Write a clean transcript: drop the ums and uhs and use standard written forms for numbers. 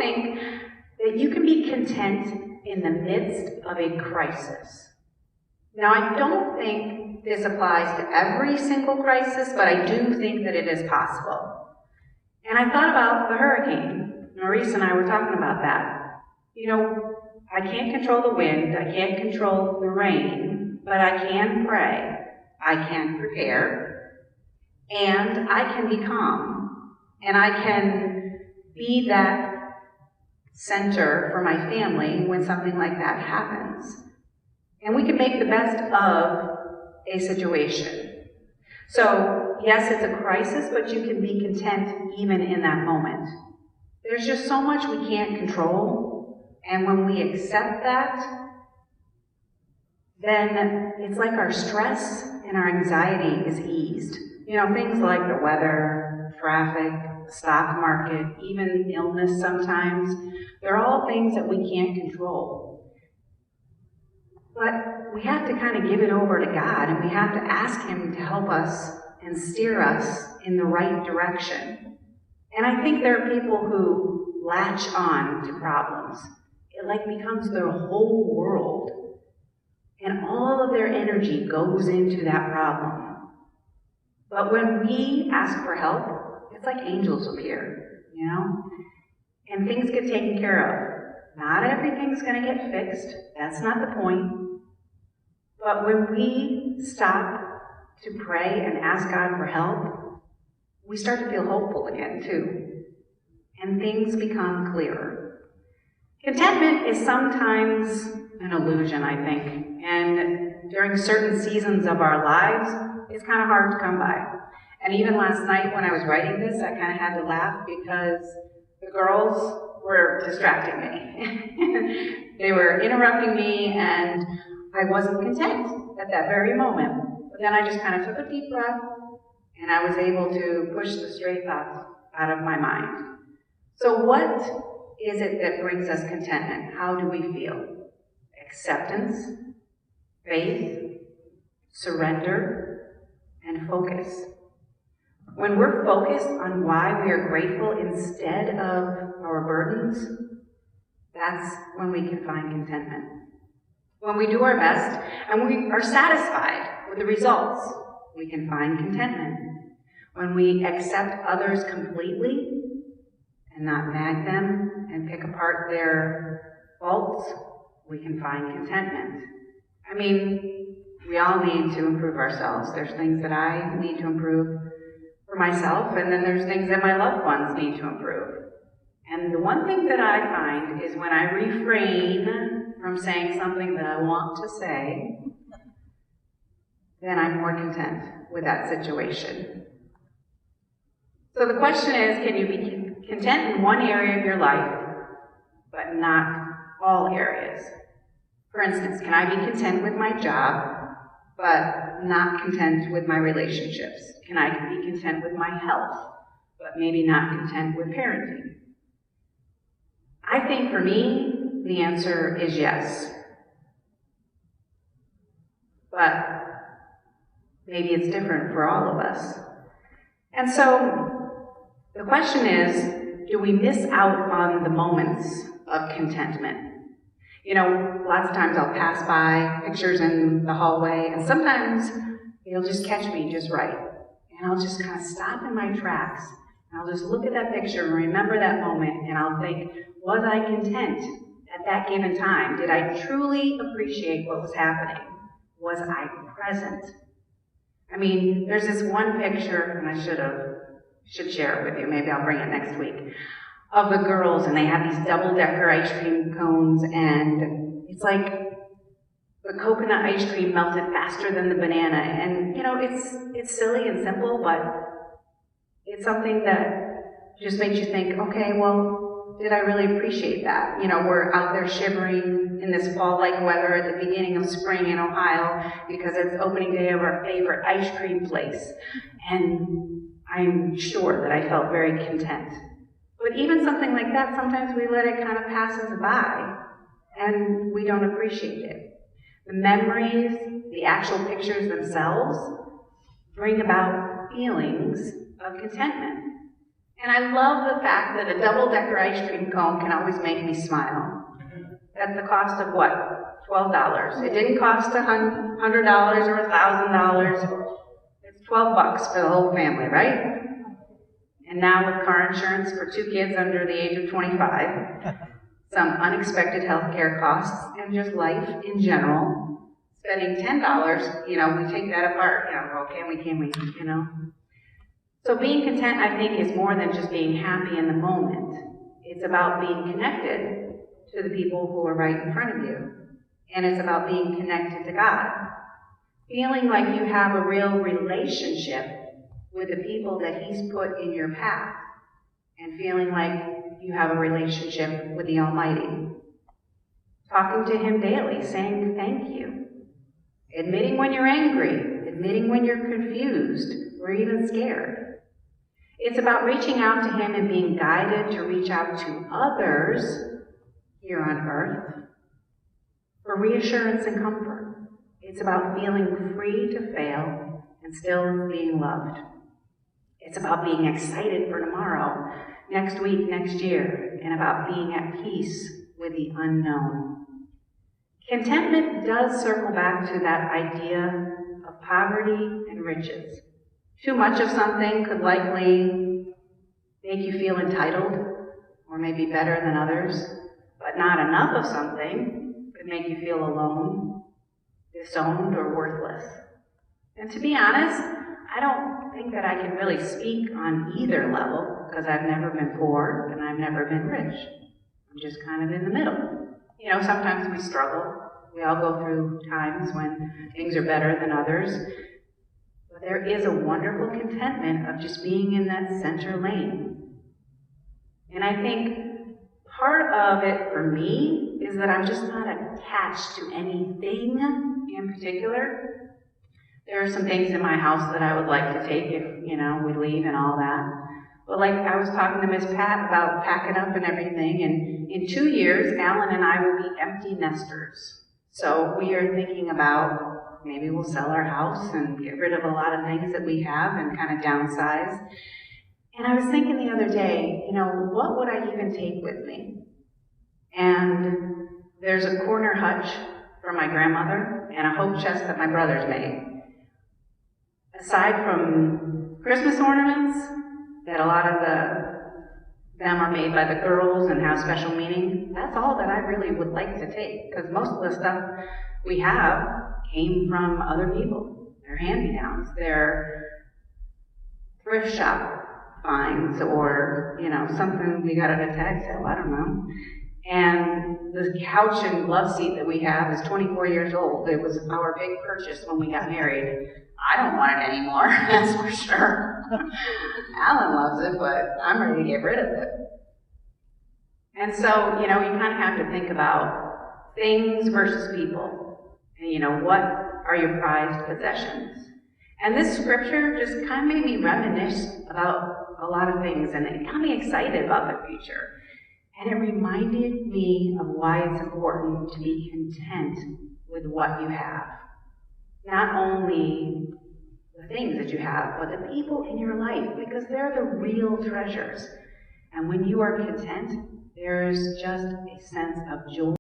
think that you can be content in the midst of a crisis. Now, I don't think this applies to every single crisis, but I do think that it is possible. And I thought about the hurricane. Maurice and I were talking about that. You know, I can't control the wind, I can't control the rain, but I can pray, I can prepare, and I can be calm, and I can be that center for my family when something like that happens. And we can make the best of a situation. So, yes, it's a crisis, but you can be content even in that moment. There's just so much we can't control, and when we accept that, then it's like our stress and our anxiety is eased. You know, things like the weather, traffic, the stock market, even illness sometimes, they're all things that we can't control. But we have to kind of give it over to God, and we have to ask Him to help us and steer us in the right direction. And I think there are people who latch on to problems. It like becomes their whole world. And all of their energy goes into that problem. But when we ask for help, it's like angels appear, you know? And things get taken care of. Not everything's going to get fixed. That's not the point. But when we stop to pray and ask God for help, we start to feel hopeful again, too. And things become clearer. Contentment is sometimes an illusion, I think. And during certain seasons of our lives, it's kind of hard to come by. And even last night when I was writing this, I kind of had to laugh because the girls were distracting me. They were interrupting me, and I wasn't content at that very moment. But then I just kind of took a deep breath, and I was able to push the stray thoughts out of my mind. So what is it that brings us contentment? How do we feel? Acceptance, faith, surrender, and focus. When we're focused on why we are grateful instead of our burdens, that's when we can find contentment. When we do our best and we are satisfied with the results, we can find contentment. When we accept others completely and not nag them and pick apart their faults, we can find contentment. I mean, we all need to improve ourselves. There's things that I need to improve for myself, and then there's things that my loved ones need to improve. And the one thing that I find is when I refrain from saying something that I want to say, then I'm more content with that situation. So the question is, can you be content in one area of your life, but not all areas? For instance, can I be content with my job, but not content with my relationships? Can I be content with my health, but maybe not content with parenting? I think for me, the answer is yes. But maybe it's different for all of us. And so the question is, do we miss out on the moments of contentment? You know, lots of times I'll pass by pictures in the hallway, and sometimes it'll just catch me just right. And I'll just kind of stop in my tracks, and I'll just look at that picture and remember that moment, and I'll think, was I content at that given time? Did I truly appreciate what was happening? Was I present? I mean, there's this one picture, and I should share it with you, maybe I'll bring it next week, of the girls, and they have these double-decker ice cream cones, and it's like the coconut ice cream melted faster than the banana. And, you know, it's silly and simple, but it's something that just makes you think, okay, well, did I really appreciate that? You know, we're out there shivering in this fall-like weather at the beginning of spring in Ohio because it's opening day of our favorite ice cream place. And I'm sure that I felt very content. But even something like that, sometimes we let it kind of pass us by, and we don't appreciate it. The memories, the actual pictures themselves, bring about feelings of contentment. And I love the fact that a double-decker ice cream cone can always make me smile. At the cost of what? $12. It didn't cost $100 or $1,000. It's $12 for the whole family, right? And now with car insurance for 2 kids under the age of 25, some unexpected health care costs, and just life in general, spending $10, we take that apart. Can we? So being content, I think, is more than just being happy in the moment. It's about being connected to the people who are right in front of you. And it's about being connected to God. Feeling like you have a real relationship with the people that He's put in your path. And feeling like you have a relationship with the Almighty. Talking to Him daily, saying thank you. Admitting when you're angry. Admitting when you're confused or even scared. It's about reaching out to Him and being guided to reach out to others here on earth for reassurance and comfort. It's about feeling free to fail and still being loved. It's about being excited for tomorrow, next week, next year, and about being at peace with the unknown. Contentment does circle back to that idea of poverty and riches. Too much of something could likely make you feel entitled or maybe better than others, but not enough of something could make you feel alone, disowned, or worthless. And to be honest, I don't think that I can really speak on either level because I've never been poor and I've never been rich. I'm just kind of in the middle. Sometimes we struggle. We all go through times when things are better than others. But there is a wonderful contentment of just being in that center lane. And I think part of it for me is that I'm just not attached to anything in particular. There are some things in my house that I would like to take if, we leave and all that. But like I was talking to Miss Pat about packing up and everything, and in 2 years, Alan and I will be empty nesters. So we are thinking about maybe we'll sell our house and get rid of a lot of things that we have and kind of downsize. And I was thinking the other day, what would I even take with me? And there's a corner hutch for my grandmother and a hope chest that my brothers made. Aside from Christmas ornaments, that a lot of them are made by the girls and have special meaning, that's all that I really would like to take, because most of the stuff we have came from other people. They're hand-me-downs. They're thrift shop finds or, something we got at a tag sale, I don't know. And the couch and love seat that we have is 24 years old. It was our big purchase when we got married. I don't want it anymore, that's for sure. Alan loves it, but I'm ready to get rid of it. And so, you kind of have to think about things versus people. And, what are your prized possessions? And this scripture just kind of made me reminisce about a lot of things, and it got me excited about the future. And it reminded me of why it's important to be content with what you have. Not only the things that you have, but the people in your life, because they're the real treasures. And when you are content, there's just a sense of joy.